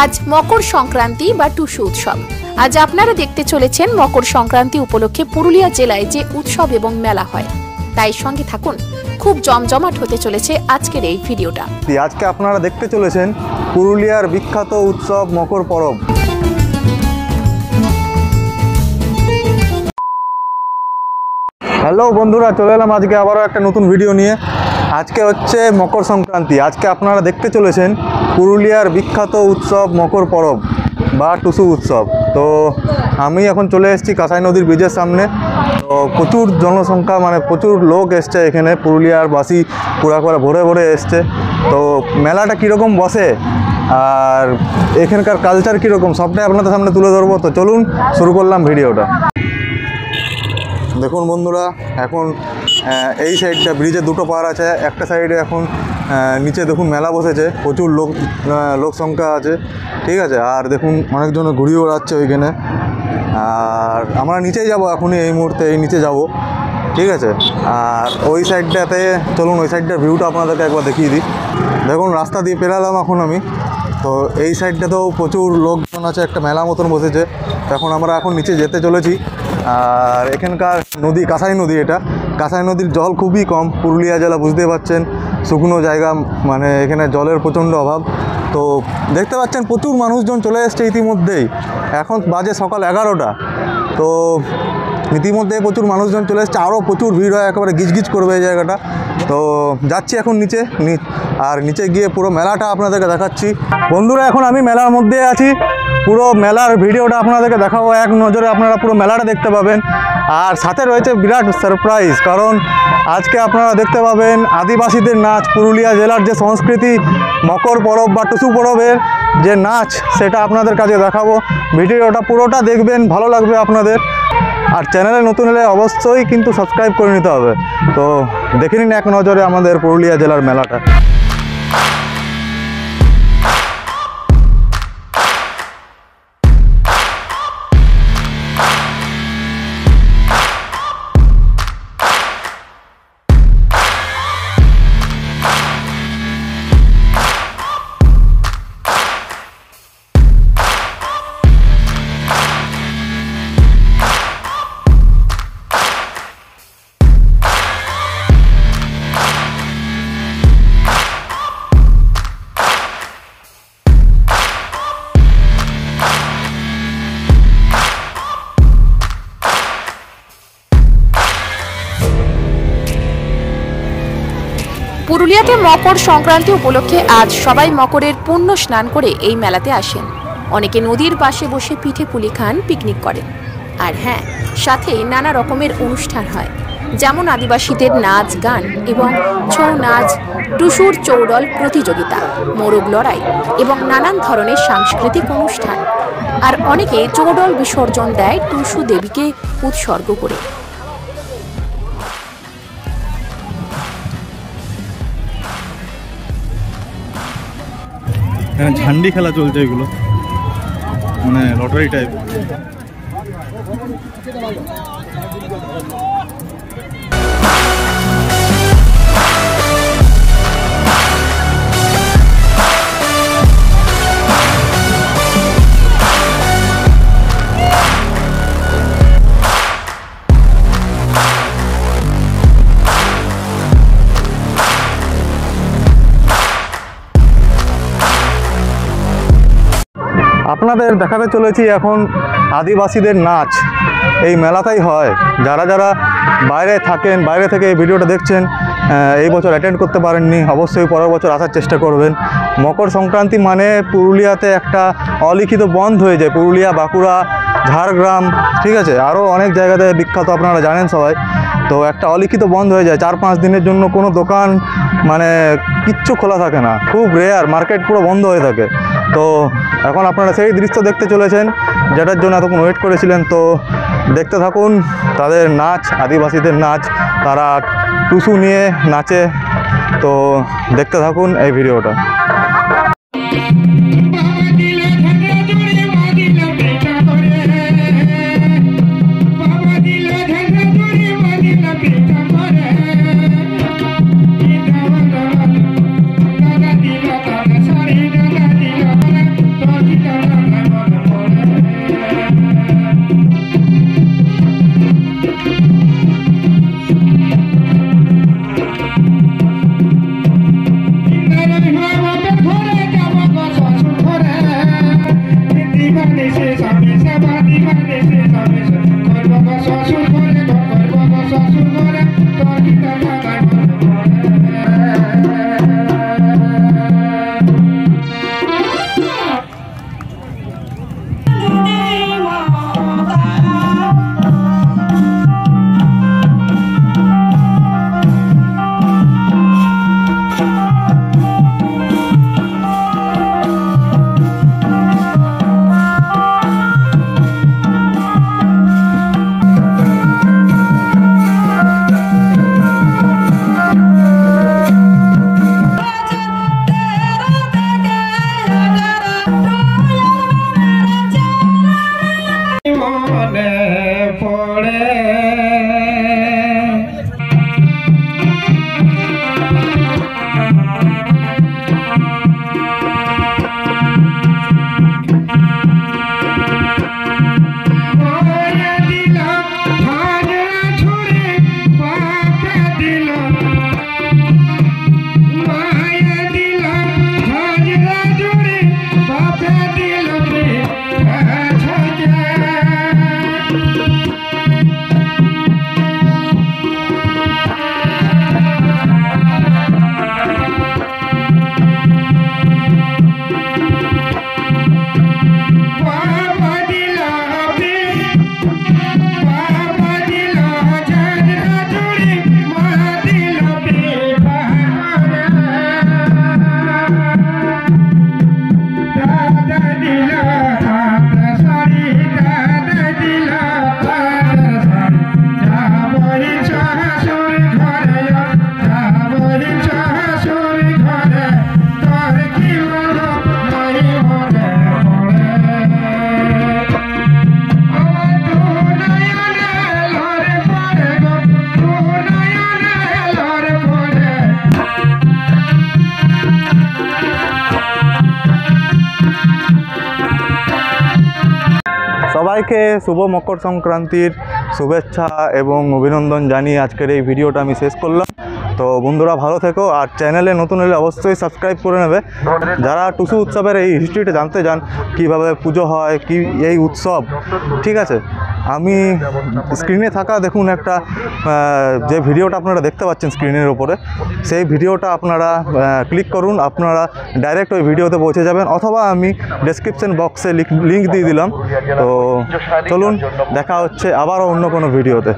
আজ মকর সংক্রান্তি বা টুসু উৎসব। আজ আপনারা দেখতে চলেছেন মকর সংক্রান্তি উপলক্ষে পুরুলিয়া জেলায় যে উৎসব এবং মেলা হয়, তাই সঙ্গে থাকুন। খুব জমজমাট হতে চলেছে আজকের এই ভিডিওটা। আজকে আপনারা দেখতে চলেছেন পুরুলিয়ার বিখ্যাত উৎসব মকর পরব। হ্যালো বন্ধুরা, চলে এলাম আজকে আবারও একটা নতুন ভিডিও নিয়ে। আজকে হচ্ছে মকর সংক্রান্তি। আজকে আপনারা দেখতে চলেছেন পুরুলিয়ার বিখ্যাত উৎসব মকর পরব বা টুসু উৎসব। তো আমি এখন চলে এসেছি কাঁসাই নদীর ব্রিজের সামনে। তো প্রচুর জনসংখ্যা, মানে প্রচুর লোক এসছে এখানে, পুরুলিয়ার বাসী পুরা করে ভরে ভরে এসছে। তো মেলাটা কীরকম বসে আর এখানকার কালচার কীরকম, সবটাই আপনাদের সামনে তুলে ধরবো। তো চলুন শুরু করলাম ভিডিওটা। দেখুন বন্ধুরা, এখন এই সাইডটা ব্রিজে দুটো পার আছে, একটা সাইডে এখন নিচে দেখুন মেলা বসেছে, প্রচুর লোক সংখ্যা আছে, ঠিক আছে। আর দেখুন অনেকজন ঘুরিয়ে বেড়াচ্ছে ওইখানে। আর আমরা নিচেই যাব এখনই, এই মুহূর্তে এই নিচে যাব, ঠিক আছে। আর ওই সাইডটাতে চলুন, ওই সাইডটার ভিউটা আপনাদেরকে একবার দেখিয়ে দিই। দেখুন রাস্তা দিয়ে পেরালাম এখন আমি। তো এই সাইডটাতেও প্রচুর লোকজন আছে, একটা মেলা মতন বসেছে। এখন আমরা এখন নিচে যেতে চলেছি। আর এখানকার নদী কাঁসাই নদী, এটা কাঁসাই নদীর জল খুবই কম। পুরুলিয়া জেলা বুঝতে পারছেন, শুকনো জায়গা, মানে এখানে জলের প্রচণ্ড অভাব। তো দেখতে পাচ্ছেন প্রচুর মানুষজন চলে এসছে ইতিমধ্যেই। এখন বাজে সকাল 11টা। তো ইতিমধ্যে প্রচুর মানুষজন চলে এসছে, আরও প্রচুর ভিড় হয়, একেবারে গিজগিজ করবে এই জায়গাটা। তো যাচ্ছি এখন নিচে, আর নিচে গিয়ে পুরো মেলাটা আপনাদেরকে দেখাচ্ছি। বন্ধুরা, এখন আমি মেলার মধ্যে আছি, পুরো মেলার ভিডিওটা আপনাদেরকে দেখাবো। এক নজরে আপনারা পুরো মেলাটা দেখতে পাবেন। আর সাথে রয়েছে বিরাট সারপ্রাইজ, কারণ আজকে আপনারা দেখতে পাবেন আদিবাসীদের নাচ। পুরুলিয়া জেলার যে সংস্কৃতি, মকর পরব বা টুসু পরবের যে নাচ, সেটা আপনাদের কাছে দেখাবো। ভিডিওটা পুরোটা দেখবেন, ভালো লাগবে আপনাদের। আর চ্যানেলে নতুন হলে অবশ্যই কিন্তু সাবস্ক্রাইব করে নিতে হবে। তো দেখে নিন এক নজরে আমাদের পুরুলিয়া জেলার মেলাটা। পুরুলিয়াতে মকর সংক্রান্তি উপলক্ষে আজ সবাই মকরের পুণ্য স্নান করে এই মেলাতে আসেন। অনেকে নদীর পাশে বসে পিঠে পুলি খান, পিকনিক করেন। আর হ্যাঁ, সাথে নানা রকমের অনুষ্ঠান হয়, যেমন আদিবাসীদের নাচ গান এবং ছৌ নাচ, টুসুর চৌডল প্রতিযোগিতা, মোরগ লড়াই এবং নানান ধরনের সাংস্কৃতিক অনুষ্ঠান। আর অনেকে চৌডল বিসর্জন দেয় টুসু দেবীকে উৎসর্গ করে। ঝান্ডি খেলা চলছে, এগুলো মানে লটারি টাইপ। আপনাদের দেখাতে চলেছি এখন আদিবাসীদের নাচ। এই মেলাতেই হয়। যারা যারা বাইরে থাকেন, বাইরে থেকে এই ভিডিওটা দেখছেন, এই বছর অ্যাটেন্ড করতে পারেননি, অবশ্যই পরের বছর আসার চেষ্টা করবেন। মকর সংক্রান্তি মানে পুরুলিয়াতে একটা অলিখিত বন্ধ হয়ে যায়। পুরুলিয়া, বাঁকুড়া, ঝাড়গ্রাম, ঠিক আছে, আরও অনেক জায়গাতে বিখ্যাত, আপনারা জানেন সবাই। তো একটা অলিখিত বন্ধ হয়ে যায় 4-5 দিনের জন্য। কোনো দোকান মানে কিচ্ছু খোলা থাকে না, খুব রেয়ার, মার্কেট পুরো বন্ধ হয়ে থাকে। তো এখন আপনারা সেই দৃশ্য দেখতে চলেছেন, যেটার জন্য এতক্ষণ ওয়েট করেছিলেন। তো দেখতে থাকুন তাদের নাচ, আদিবাসীদের নাচ, তারা টুসু নিয়ে নাচে। তো দেখতে থাকুন এই ভিডিওটা। সবাইকে শুভ মকর সংক্রান্তির শুভেচ্ছা এবং অভিনন্দন জানিয়ে আজকের এই ভিডিওটা আমি শেষ করলাম। তো বন্ধুরা ভালো থেকো, আর চ্যানেলে নতুন হলে অবশ্যই সাবস্ক্রাইব করে নেবে। যারা টুসু উৎসবের এই হিস্ট্রিটা জানতে চান, কীভাবে পুজো হয়, কি এই উৎসব, ঠিক আছে, আমি স্ক্রিনে থাকা দেখুন একটা যে ভিডিওটা আপনারা দেখতে পাচ্ছেন স্ক্রিনের উপরে, সেই ভিডিওটা আপনারা ক্লিক করুন, আপনারা ডাইরেক্ট ওই ভিডিওতে পৌঁছে যাবেন, অথবা আমি ডেসক্রিপশন বক্সে লিঙ্ক দিয়ে দিলাম। তো চলুন দেখা হচ্ছে আবারও অন্য কোনো ভিডিওতে।